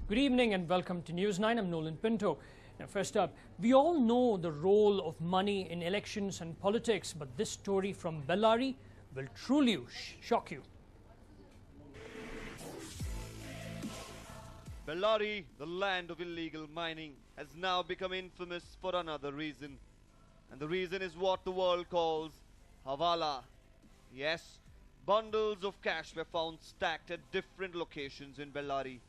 Good evening and welcome to News 9. I'm Nolan Pinto. Now, first up, we all know the role of money in elections and politics, but this story from Bellary will truly shock you. Bellary, the land of illegal mining, has now become infamous for another reason. And the reason is what the world calls Hawala. Yes, bundles of cash were found stacked at different locations in Bellary.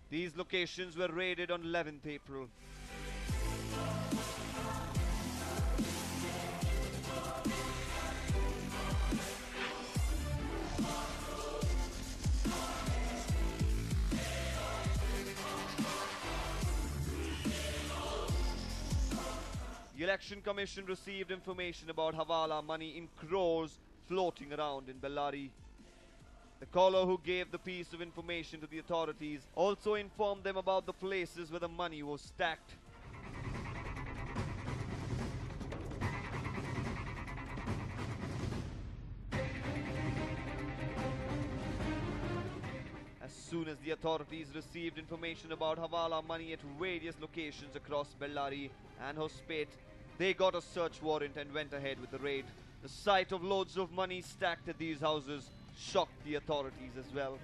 These locations were raided on 11th April. The Election Commission received information about Hawala money in crores floating around in Bellary. The caller who gave the piece of information to the authorities also informed them about the places where the money was stacked. As soon as the authorities received information about Hawala money at various locations across Bellary and Hospet, they got a search warrant and went ahead with the raid. The sight of loads of money stacked at these houses shocked the authorities as well.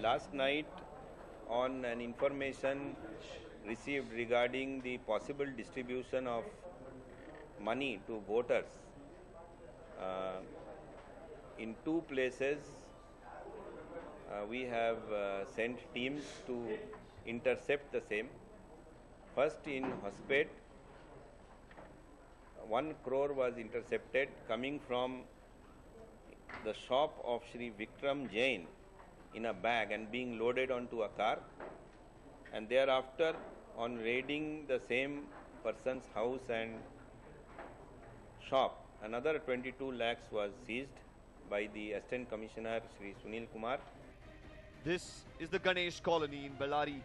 Last night, on an information received regarding the possible distribution of money to voters, in two places we have sent teams to intercept the same. First, in Hospet, 1 crore was intercepted coming from the shop of Shri Vikram Jain in a bag and being loaded onto a car, and thereafter, on raiding the same person's house and shop, another 22 lakhs was seized by the Assistant Commissioner Shri Sunil Kumar. This is the Ganesh colony in Bellary.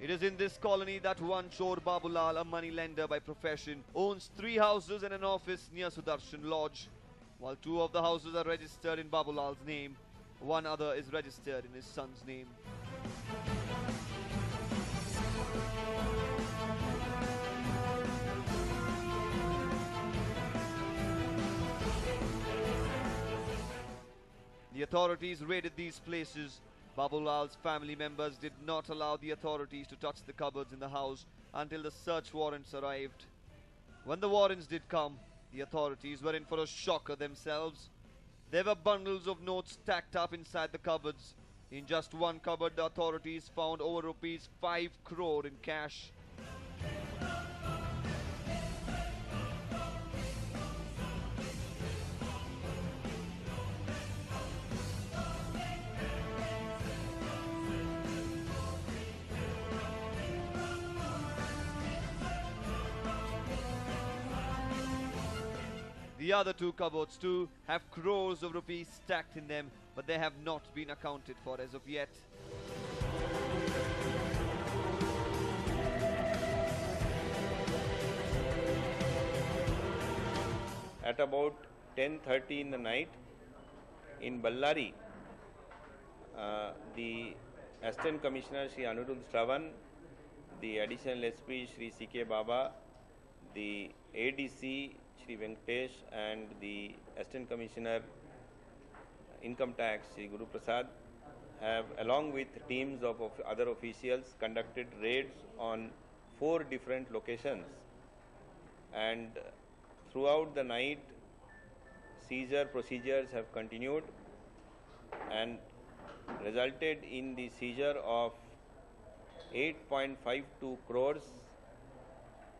It is in this colony that one Chor Babulal, a money lender by profession, owns 3 houses and an office near Sudarshan Lodge. While 2 of the houses are registered in Babulal's name, one other is registered in his son's name. The authorities raided these places. Babulal's family members did not allow the authorities to touch the cupboards in the house until the search warrants arrived. When the warrants did come, the authorities were in for a shocker themselves. There were bundles of notes stacked up inside the cupboards. In just one cupboard, the authorities found over rupees 5 crore in cash. The other 2 cupboards too have crores of rupees stacked in them, but they have not been accounted for as of yet. At about 10:30 in the night in Bellary, the Assistant Commissioner Shri Anirudh Shravan, the Additional SP Shri C.K. Baba, the ADC Shri Venkatesh and the Assistant Commissioner Income Tax Shri Guru Prasad have, along with teams of other officials, conducted raids on 4 different locations, and throughout the night seizure procedures have continued and resulted in the seizure of 8.52 crores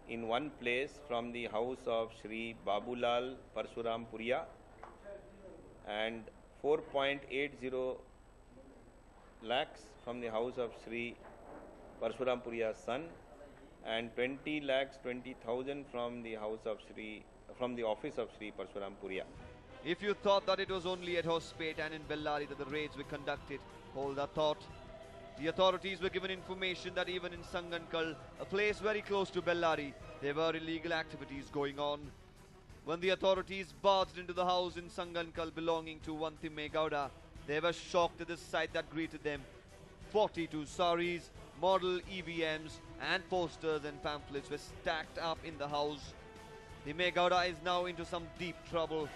in one place from the house of Shri Babulal Parshuram Puria, and 4.80 lakhs from the house of Shri Parshuram Puria's son, and 20 lakhs 20,000 from the house of from the office of Shri Parshuram Puria. If you thought that it was only at Hospet and in Bellary that the raids were conducted, hold that thought. The authorities were given information that even in Sangankal, a place very close to Bellary, there were illegal activities going on. When the authorities barged into the house in Sangankal belonging to Vantimme Gowda, they were shocked at the sight that greeted them. 42 saris, model EVMs and posters and pamphlets were stacked up in the house. The Megowda is now into some deep trouble.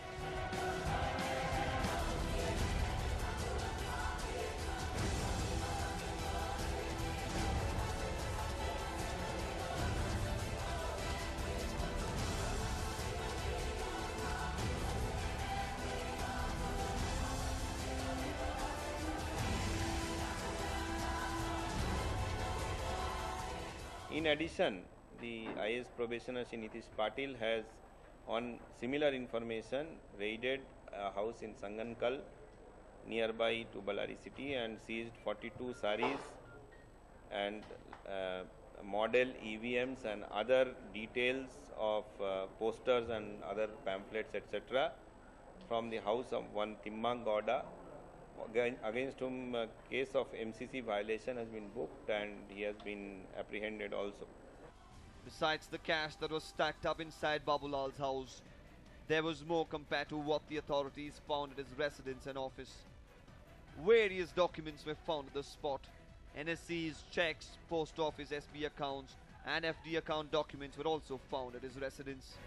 In addition, the IS probationer Shri Nitish Patil has, on similar information, raided a house in Sangankal nearby to Bellary city and seized 42 saris and model EVMs and other details of posters and other pamphlets etc. from the house of one Timmang Gowda, against whom a case of MCC violation has been booked and he has been apprehended also. Besides the cash that was stacked up inside Babulal's house, there was more compared to what the authorities found at his residence and office. Various documents were found at the spot. NSC's checks, post office SB accounts and FD account documents were also found at his residence.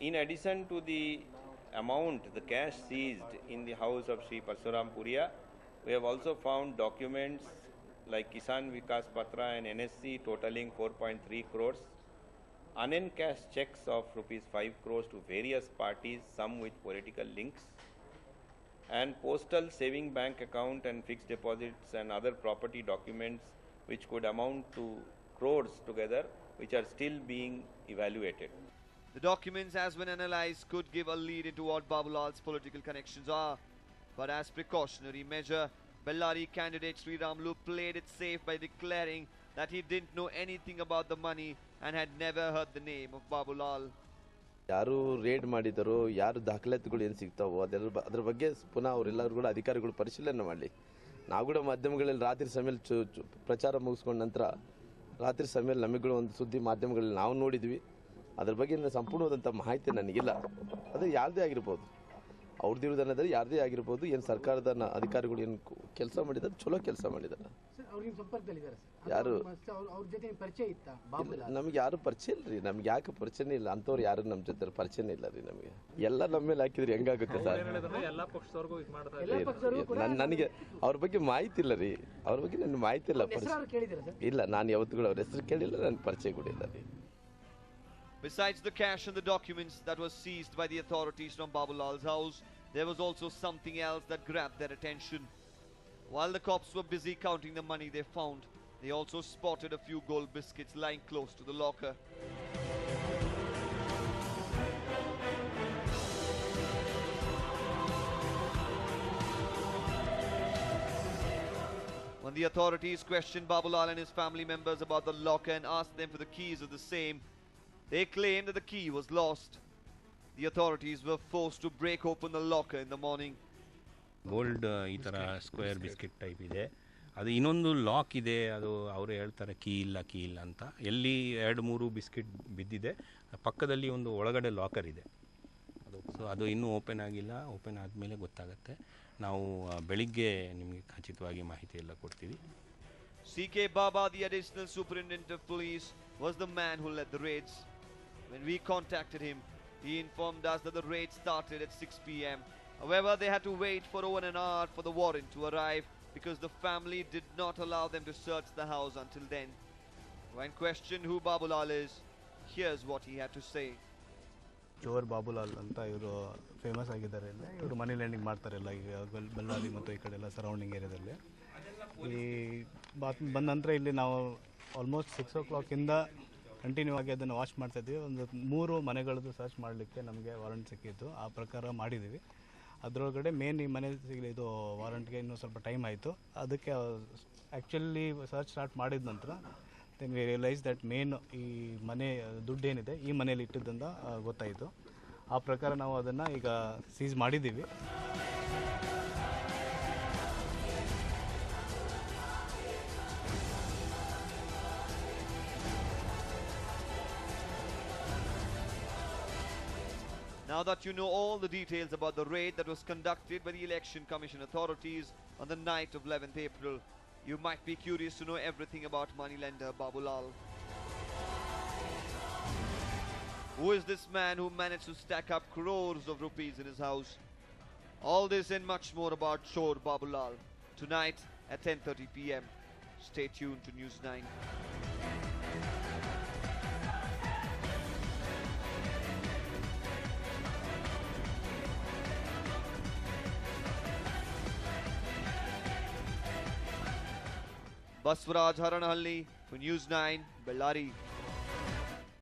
In addition to the amount, the cash seized in the house of Sri Parsuram Puria, we have also found documents like Kisan Vikas Patra and NSC totaling 4.3 crores, unencashed checks of rupees 5 crores to various parties, some with political links, and postal saving bank account and fixed deposits and other property documents which could amount to crores together, which are still being evaluated. The documents, as when analyzed, could give a lead into what Babulal's political connections are. But as precautionary measure, Bellary candidate Sri Ramlu played it safe by declaring that he didn't know anything about the money and had never heard the name of Babulal. ಯಾರು raid ಮಾಡಿದರೋ, ಯಾರು ದಾಖಲಾತಿಗಳು ಏನು ಸಿಗ್ತಾವೋ ಅದರ ಬಗ್ಗೆ ಪುನಃ ಅವರೆಲ್ಲರೂ ಕೂಡ ಅಧಿಕಾರಿಗಳು ಪರಿಶೀಲನೆ ಮಾಡಲಿ. ನಾವು ಕೂಡ ಮಾಧ್ಯಮಗಳಲ್ಲಿ ರಾತ್ರಿ ಸಮಯದಲ್ಲಿ ಪ್ರಚಾರ ಮುಗಿಸ್ಕೊಂಡ ನಂತರ ರಾತ್ರಿ ಸಮಯದಲ್ಲಿ ನಮಗೂ ಒಂದು ಸುದ್ದಿ ಮಾಧ್ಯಮಗಳಲ್ಲಿ ನಾವು ನೋಡಿದ್ವಿ. ಅದ್ರ ಬಗ್ಗೆ ಸಂಪೂರ್ಣವಾದಂಥ ಮಾಹಿತಿ ನನಗಿಲ್ಲ. ಅದು ಯಾರದೇ ಆಗಿರ್ಬೋದು, ಅವ್ರದ್ದು ಇರೋದನ್ನೋದ್ರೆ ಯಾರದೇ ಆಗಿರ್ಬೋದು. ಏನು ಸರ್ಕಾರದ ಅಧಿಕಾರಿಗಳು ಏನು ಕೆಲಸ ಮಾಡಿದ್ದಾರೆ, ಚಲೋ ಕೆಲಸ ಮಾಡಿದ್ದಾರೆ. ಯಾರು ನಮ್ಗೆ ಯಾರು ಪರಿಚಯ ಇಲ್ಲ ರೀ, ನಮ್ಗೆ ಯಾಕೆ ಪರಿಚಯನೇ ಇಲ್ಲ, ಅಂಥವ್ರು ಯಾರು ನಮ್ಮ ಜೊತೆ ಪರಿಚಯನೇ ಇಲ್ಲ ರೀ. ನಮಗೆ ಎಲ್ಲ ನಮ್ಮ ಮೇಲೆ ಹಾಕಿದ್ರಿ ಹೆಂಗಾಗುತ್ತೆ ಸರ್? ನನಗೆ ಅವ್ರ ಬಗ್ಗೆ ಮಾಹಿತಿ ಇಲ್ಲ ರೀ, ಅವ್ರ ಬಗ್ಗೆ ನನ್ನ ಮಾಹಿತಿ ಇಲ್ಲ, ಇಲ್ಲ. ನಾನು ಯಾವತ್ತೂ ಅವ್ರ ಹೆಸರು ಕೇಳಿಲ್ಲ, ನನ್ನ ಪರಿಚಯ ಕೂಡ ಇಲ್ಲ ರೀ. Besides the cash and the documents that were seized by the authorities from Babulal's house, there was also something else that grabbed their attention. While the cops were busy counting the money they found, they also spotted a few gold biscuits lying close to the locker. When the authorities questioned Babulal and his family members about the locker and asked them for the keys of the same, they claimed that the key was lost. The authorities were forced to break open the locker in the morning. Gold ಈ ಥರ square biscuit type ಇದೆ, ಅದು ಇನ್ನೊಂದು lock ಇದೆ, ಅದು ಅವರು ಹೇಳ್ತಾರೆ key ಇಲ್ಲ ಅಂತ. ಎಲ್ಲಿ 2-3 ಬಿಸ್ಕೆಟ್ ಬಿದ್ದಿದೆ, ಪಕ್ಕದಲ್ಲಿ ಒಂದು ಒಳಗಡೆ ಲಾಕರ್ ಇದೆ. ಸೊ ಅದು ಇನ್ನೂ ಓಪನ್ ಆಗಿಲ್ಲ, ಓಪನ್ ಆದಮೇಲೆ ಗೊತ್ತಾಗುತ್ತೆ. ನಾವು ಬೆಳಿಗ್ಗೆ ನಿಮಗೆ ಖಚಿತವಾಗಿ ಮಾಹಿತಿ ಎಲ್ಲ ಕೊಡ್ತೀವಿ. C.K. Baba, the additional superintendent of police, was the man who led the raids. When we contacted him, he informed us that the raid started at 6 p.m. However, they had to wait for over an hour for the warrant to arrive because the family did not allow them to search the house until then. When questioned who Babulal is, here's what he had to say. ಚೋರ್ ಬಾಬುಲಾಲ್ ಅಂತ ಇವರು famous ಆಗಿದ್ದಾರೆ. ಇವರು ಮನಿ landing ಮಾಡ್ತಾರೆ ಎಲ್ಲ ಈಗ ಬಳ್ಳಾರಿ ಮತ್ತು ಈ ಕಡೆ ಎಲ್ಲ ಸರೌಂಡಿಂಗ್ ಏರಿಯಾದಲ್ಲಿ. ಈ ಬಂದ ನಂತರ ಇಲ್ಲಿ ನಾವು ಆಲ್ಮೋಸ್ಟ್ 6 o'clock ಕಂಟಿನ್ಯೂ ಆಗಿ ಅದನ್ನು ವಾಚ್ ಮಾಡ್ತಾ ಇದ್ವಿ. ಒಂದು 3 ಮನೆಗಳದ್ದು ಸರ್ಚ್ ಮಾಡಲಿಕ್ಕೆ ನಮಗೆ ವಾರಂಟ್ ಸಿಕ್ಕಿತ್ತು. ಆ ಪ್ರಕಾರ ಮಾಡಿದ್ದೀವಿ. ಅದರೊಳಗಡೆ ಮೇನ್ ಈ ಮನೆ ಇದು ವಾರಂಟ್ಗೆ ಇನ್ನೂ ಸ್ವಲ್ಪ ಟೈಮ್ ಆಯಿತು. ಅದಕ್ಕೆ ಆ್ಯಕ್ಚುಲಿ ಸರ್ಚ್ ಸ್ಟಾರ್ಟ್ ಮಾಡಿದ ನಂತರ then we realise that main ಈ ಮನೆ ದುಡ್ಡು ಏನಿದೆ ಈ ಮನೇಲಿ ಇಟ್ಟಿದ್ದಂತ ಗೊತ್ತಾಯಿತು. ಆ ಪ್ರಕಾರ ನಾವು ಅದನ್ನು ಈಗ ಸೀಸ್ ಮಾಡಿದ್ದೀವಿ. Now that you know all the details about the raid that was conducted by the Election Commission authorities on the night of 11th April, you might be curious to know everything about moneylender Babulal. Who is this man who managed to stack up crores of rupees in his house? All this and much more about Chor Babulal tonight at 10:30 p.m. Stay tuned to News 9. Baswaraj Haranahalli for News 9, Bellary.